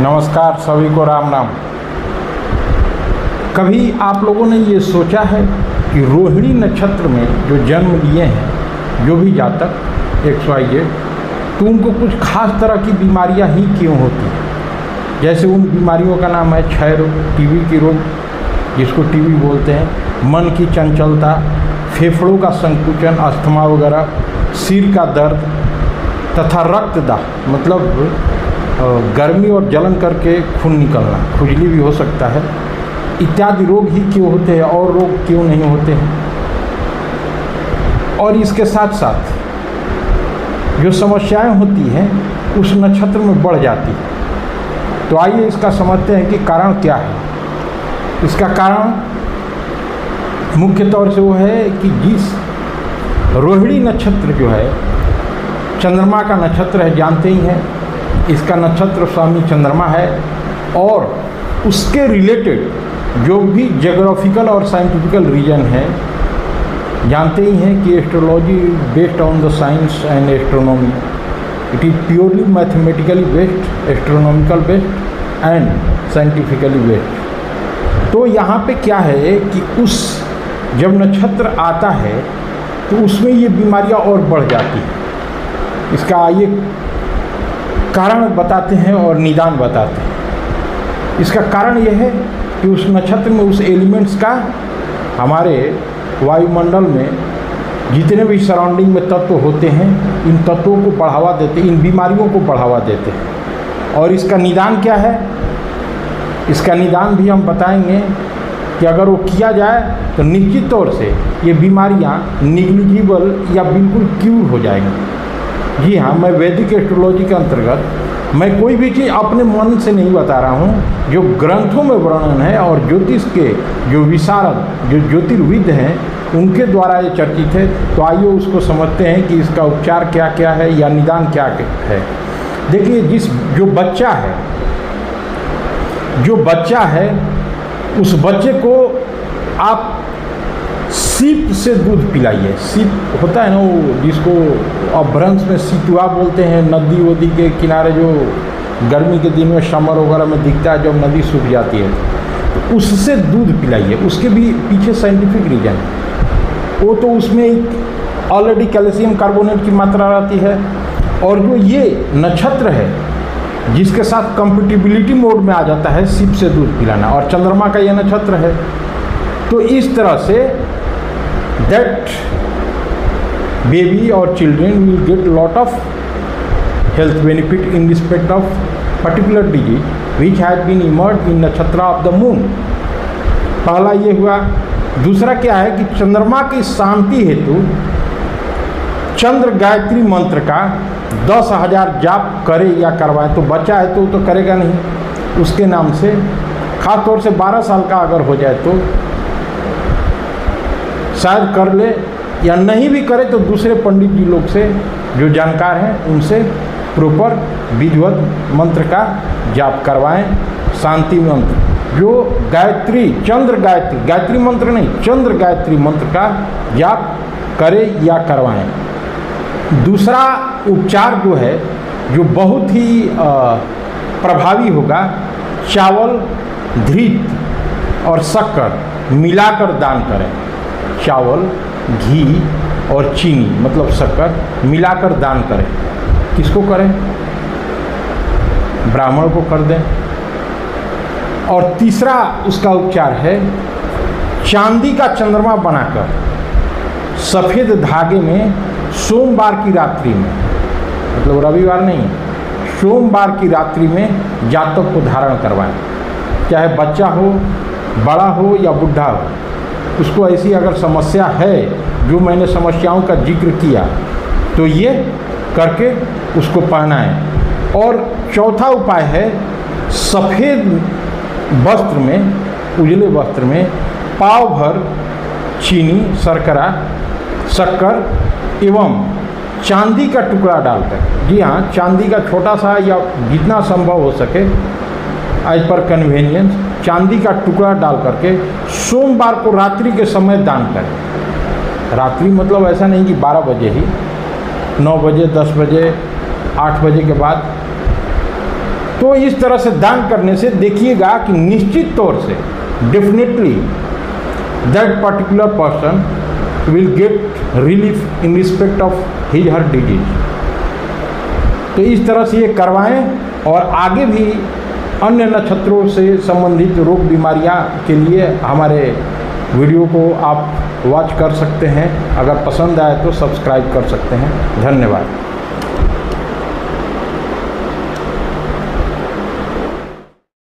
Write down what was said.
नमस्कार सभी को, राम राम। कभी आप लोगों ने ये सोचा है कि रोहिणी नक्षत्र में जो जन्म लिए हैं जो भी जातक XYZ, तो उनको कुछ खास तरह की बीमारियां ही क्यों होती हैं? जैसे उन बीमारियों का नाम है क्षय रोग, टीबी की रोग जिसको टीबी बोलते हैं, मन की चंचलता, फेफड़ों का संकुचन, अस्थमा वगैरह, सिर का दर्द तथा रक्तदाह मतलब गर्मी और जलन करके खून निकलना, खुजली भी हो सकता है, इत्यादि रोग ही क्यों होते हैं और रोग क्यों नहीं होते हैं। और इसके साथ साथ जो समस्याएं होती हैं उस नक्षत्र में बढ़ जाती है। तो आइए इसका समझते हैं कि कारण क्या है। इसका कारण मुख्य तौर से वो है कि जिस रोहिणी नक्षत्र जो है चंद्रमा का नक्षत्र है, जानते ही हैं, इसका नक्षत्र स्वामी चंद्रमा है और उसके रिलेटेड जो भी ज्योग्राफिकल और साइंटिफिकल रीजन है, जानते ही हैं कि astrology based on the science and astronomy, it is purely mathematically based, astronomical based and scientifically based. तो यहाँ पे क्या है कि उस जब नक्षत्र आता है तो उसमें ये बीमारियाँ और बढ़ जाती हैं। इसका ये कारण बताते हैं और निदान बताते हैं। इसका कारण यह है कि उस नक्षत्र में उस एलिमेंट्स का हमारे वायुमंडल में जितने भी सराउंडिंग में तत्व होते हैं, इन तत्वों को बढ़ावा देते, इन बीमारियों को बढ़ावा देते हैं। और इसका निदान क्या है, इसका निदान भी हम बताएंगे कि अगर वो किया जाए तो निश्चित तौर से ये बीमारियां निग्लिजिबल या बिल्कुल क्यूर हो जाएंगी। जी हाँ, मैं वैदिक एस्ट्रोलॉजी के अंतर्गत मैं कोई भी चीज़ अपने मन से नहीं बता रहा हूँ, जो ग्रंथों में वर्णन है और ज्योतिष के जो विशारद, जो ज्योतिर्विद हैं, उनके द्वारा ये चर्चित है। तो आइए उसको समझते हैं कि इसका उपचार क्या क्या है या निदान क्या है। देखिए, जो बच्चा है उस बच्चे को आप सीप से दूध पिलाइए। सीप होता है ना वो, जिसको अपभ्रंश में सीतुआ बोलते हैं, नदी वदी के किनारे जो गर्मी के दिन में समर वगैरह में दिखता है जब नदी सूख जाती है, तो उससे दूध पिलाइए। उसके भी पीछे साइंटिफिक रीजन है। वो तो उसमें ऑलरेडी कैल्शियम कार्बोनेट की मात्रा रहती है, और जो ये नक्षत्र है जिसके साथ कंपेटिबिलिटी मोड में आ जाता है सीप से दूध पिलाना, और चंद्रमा का यह नक्षत्र है। तो इस तरह से that baby or children will get lot of health benefit in respect of particular disease which has been emerged in nakshatra of the moon। पहला ये हुआ। दूसरा क्या है कि चंद्रमा की शांति हेतु चंद्र गायत्री मंत्र का 10,000 जाप करे या करवाए। तो बच्चा है तो करेगा नहीं, उसके नाम से खास तौर से 12 साल का अगर हो जाए तो शायद कर ले, या नहीं भी करे तो दूसरे पंडित जी लोग से जो जानकार हैं उनसे प्रॉपर विधिवत मंत्र का जाप करवाएं। शांति मंत्र जो गायत्री, चंद्र गायत्री, गायत्री मंत्र नहीं, चंद्र गायत्री मंत्र का जाप करे या करवाएं। दूसरा उपचार जो है, जो बहुत ही प्रभावी होगा, चावल, घृत और शक्कर मिलाकर दान करें। चावल, घी और चीनी मतलब शक्कर मिलाकर दान करें। किसको करें? ब्राह्मण को कर दें। और तीसरा उसका उपचार है, चांदी का चंद्रमा बनाकर सफ़ेद धागे में सोमवार की रात्रि में, मतलब रविवार नहीं, सोमवार की रात्रि में जातक को धारण करवाएं। चाहे बच्चा हो, बड़ा हो या बुढ़ा हो, उसको ऐसी अगर समस्या है जो मैंने समस्याओं का जिक्र किया, तो ये करके उसको पहनाएं। और चौथा उपाय है, सफ़ेद वस्त्र में, उजले वस्त्र में पाव भर चीनी, शक्कर एवं चांदी का टुकड़ा डालकर, जी हाँ, चांदी का छोटा सा या जितना संभव हो सके एज पर कन्वीनियंस, चांदी का टुकड़ा डाल करके सोमवार को रात्रि के समय दान करें। रात्रि मतलब ऐसा नहीं कि 12 बजे ही, 9 बजे, 10 बजे, 8 बजे के बाद तो इस तरह से दान करने से देखिएगा कि निश्चित तौर से definitely that particular person will get relief in respect of his her disease. तो इस तरह से ये करवाएं और आगे भी अन्य नक्षत्रों से संबंधित रोग बीमारियां के लिए हमारे वीडियो को आप वॉच कर सकते हैं। अगर पसंद आए तो सब्सक्राइब कर सकते हैं। धन्यवाद।